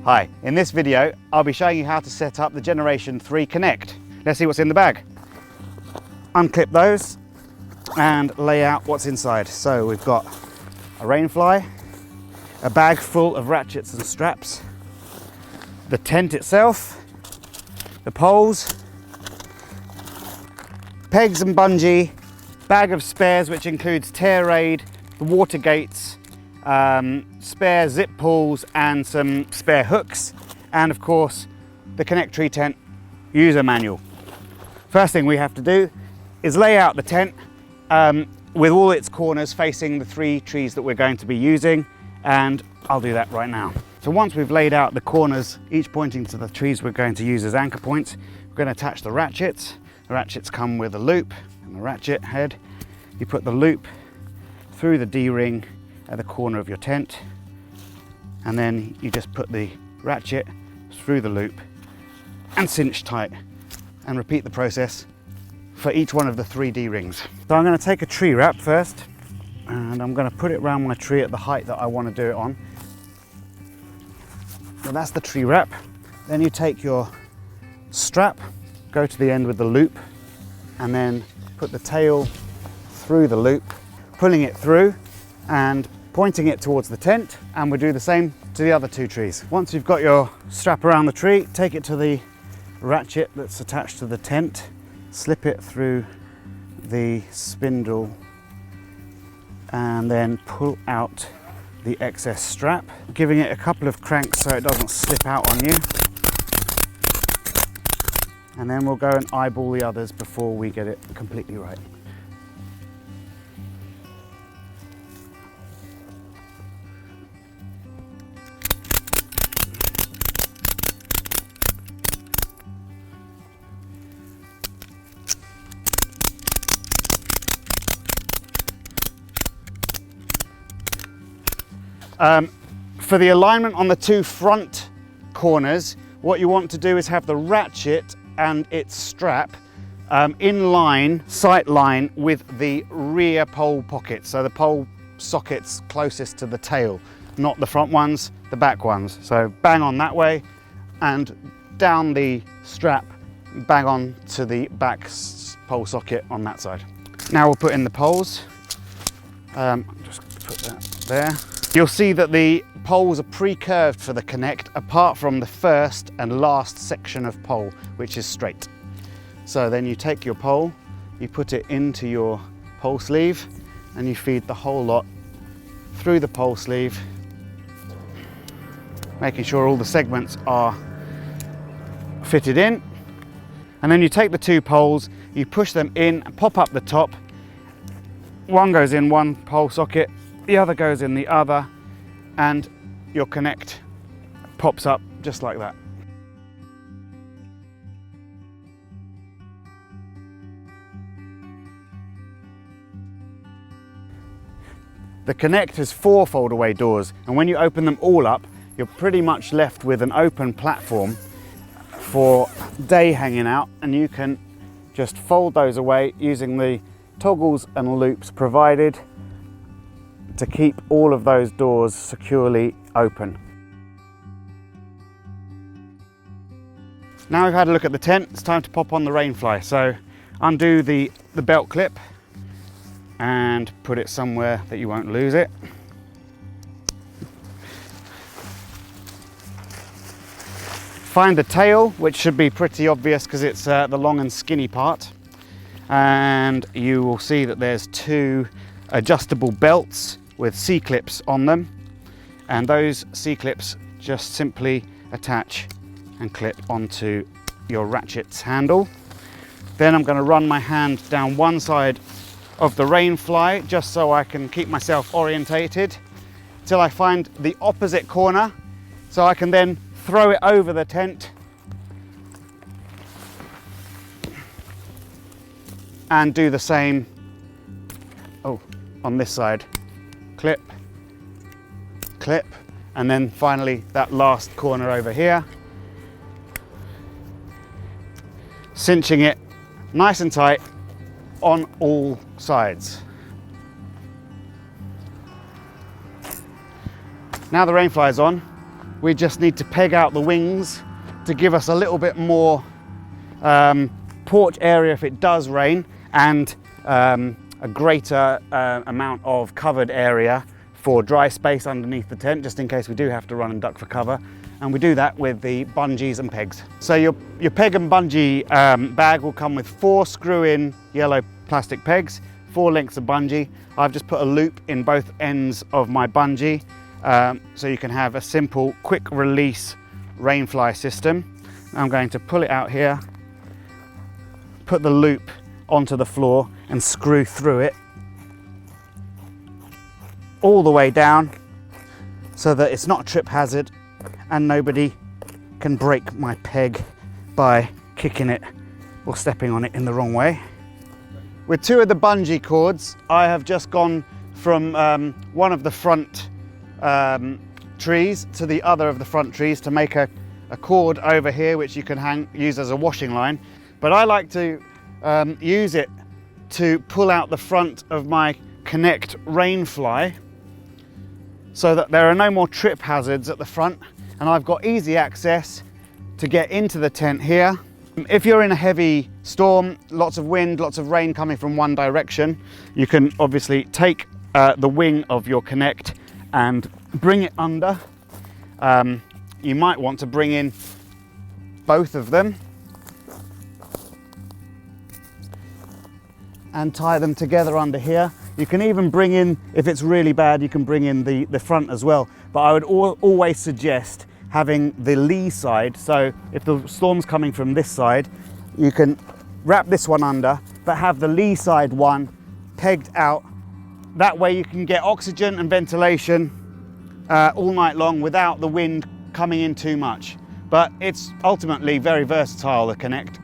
Hi, in this video I'll be showing you how to set up the Generation 3 Connect. Let's see what's in the bag. Unclip those and lay out what's inside. So we've got a rainfly, a bag full of ratchets and straps, the tent itself, the poles, pegs and bungee, bag of spares which includes tear aid, the water gates, spare zip pulls and some spare hooks, and of course the Connect Tree tent user manual. First thing we have to do is lay out the tent with all its corners facing the 3 trees that we're going to be using, and I'll do that right now. So once we've laid out the corners, each pointing to the trees we're going to use as anchor points, we're going to attach the ratchets. The ratchets come with a loop and the ratchet head. You put the loop through the D-ring at the corner of your tent, and then you just put the ratchet through the loop and cinch tight, and repeat the process for each one of the 3 D-rings. So I'm going to take a tree wrap first, and I'm going to put it around my tree at the height that I want to do it on. So that's the tree wrap. Then you take your strap, go to the end with the loop, and then put the tail through the loop, pulling it through and pointing it towards the tent, and we'll do the same to the other 2 trees. Once you've got your strap around the tree, take it to the ratchet that's attached to the tent, slip it through the spindle, and then pull out the excess strap, giving it a couple of cranks so it doesn't slip out on you. And then we'll go and eyeball the others before we get it completely right. For the alignment on the 2 front corners, what you want to do is have the ratchet and its strap in line, sight line with the rear pole pocket. So the pole sockets closest to the tail, not the front ones, the back ones. So bang on that way, and down the strap, bang on to the back pole socket on that side. Now we'll put in the poles. Just put that there. You'll see that the poles are pre-curved for the Connect, apart from the first and last section of pole, which is straight. So then you take your pole, you put it into your pole sleeve, and you feed the whole lot through the pole sleeve, making sure all the segments are fitted in. And then you take the 2 poles, you push them in and pop up the top. One goes in one pole socket, the other goes in the other, and your Connect pops up just like that. The Connect has 4 fold-away doors, and when you open them all up, you're pretty much left with an open platform for day hanging out, and you can just fold those away using the toggles and loops provided to keep all of those doors securely open. Now we've had a look at the tent, it's time to pop on the rainfly. So undo the belt clip and put it somewhere that you won't lose it. Find the tail, which should be pretty obvious because it's the long and skinny part. And you will see that there's 2 adjustable belts with C-clips on them, and those C-clips just simply attach and clip onto your ratchet's handle. Then I'm going to run my hand down one side of the rainfly just so I can keep myself orientated till I find the opposite corner, so I can then throw it over the tent and do the same on this side. Clip, clip, and then finally that last corner over here, cinching it nice and tight on all sides. Now the rainfly is on, we just need to peg out the wings to give us a little bit more porch area if it does rain, and a greater amount of covered area for dry space underneath the tent, just in case we do have to run and duck for cover. And we do that with the bungees and pegs. So your peg and bungee bag will come with 4 screw-in yellow plastic pegs, 4 lengths of bungee. I've just put a loop in both ends of my bungee, so you can have a simple quick release rainfly system. I'm going to pull it out here, put the loop onto the floor and screw through it all the way down so that it's not a trip hazard and nobody can break my peg by kicking it or stepping on it in the wrong way. With 2 of the bungee cords, I have just gone from one of the front trees to the other of the front trees to make a cord over here which you can use as a washing line. But I like to use it to pull out the front of my Connect rainfly so that there are no more trip hazards at the front, and I've got easy access to get into the tent here. If you're in a heavy storm, lots of wind, lots of rain coming from one direction, you can obviously take the wing of your Connect and bring it under. You might want to bring in both of them and tie them together under here. You can even bring in, if it's really bad, you can bring in the front as well. But I would always suggest having the lee side. So if the storm's coming from this side, you can wrap this one under, but have the lee side one pegged out. That way you can get oxygen and ventilation all night long without the wind coming in too much. But it's ultimately very versatile, the Connect.